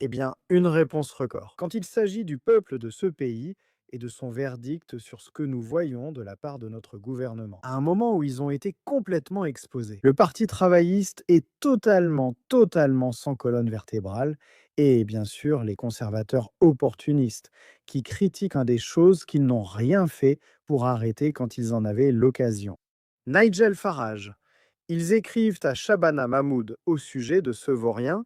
Eh bien, une réponse record. Quand il s'agit du peuple de ce pays et de son verdict sur ce que nous voyons de la part de notre gouvernement, à un moment où ils ont été complètement exposés. Le Parti travailliste est totalement sans colonne vertébrale, et bien sûr les conservateurs opportunistes, qui critiquent des choses qu'ils n'ont rien fait pour arrêter quand ils en avaient l'occasion. Nigel Farage. Ils écrivent à Shabana Mahmoud au sujet de ce vaurien,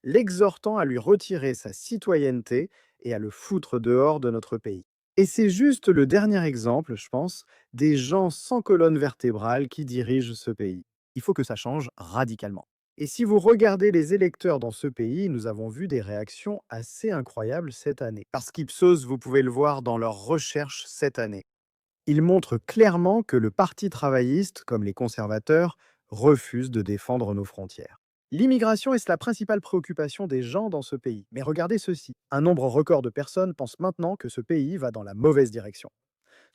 l'exhortant à lui retirer sa citoyenneté et à le foutre dehors de notre pays. Et c'est juste le dernier exemple, je pense, des gens sans colonne vertébrale qui dirigent ce pays. Il faut que ça change radicalement. Et si vous regardez les électeurs dans ce pays, nous avons vu des réactions assez incroyables cette année. Parce qu'Ipsos, vous pouvez le voir dans leurs recherches cette année. Ils montrent clairement que le Parti travailliste, comme les conservateurs, refuse de défendre nos frontières. L'immigration est la principale préoccupation des gens dans ce pays. Mais regardez ceci. Un nombre record de personnes pensent maintenant que ce pays va dans la mauvaise direction.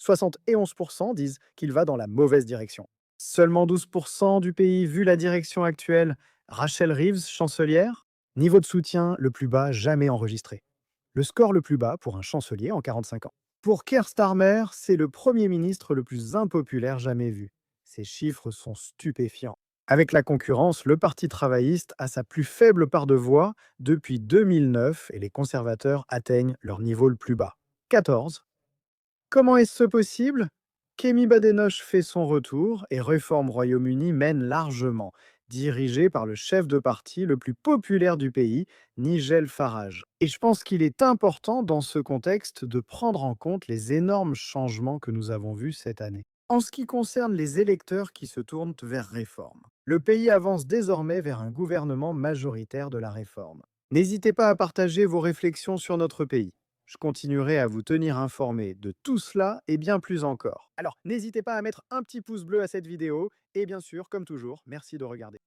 71% disent qu'il va dans la mauvaise direction. Seulement 12% du pays vu la direction actuelle. Rachel Reeves, chancelière. Niveau de soutien le plus bas jamais enregistré. Le score le plus bas pour un chancelier en 45 ans. Pour Keir Starmer, c'est le Premier ministre le plus impopulaire jamais vu. Ces chiffres sont stupéfiants. Avec la concurrence, le Parti travailliste a sa plus faible part de voix depuis 2009 et les conservateurs atteignent leur niveau le plus bas. 14. Comment est-ce possible? Kemi Badenoch fait son retour et Réforme Royaume-Uni mène largement, dirigé par le chef de parti le plus populaire du pays, Nigel Farage. Et je pense qu'il est important dans ce contexte de prendre en compte les énormes changements que nous avons vus cette année. En ce qui concerne les électeurs qui se tournent vers Réforme, le pays avance désormais vers un gouvernement majoritaire de la Réforme. N'hésitez pas à partager vos réflexions sur notre pays. Je continuerai à vous tenir informé de tout cela et bien plus encore. Alors, n'hésitez pas à mettre un petit pouce bleu à cette vidéo et bien sûr, comme toujours, merci de regarder.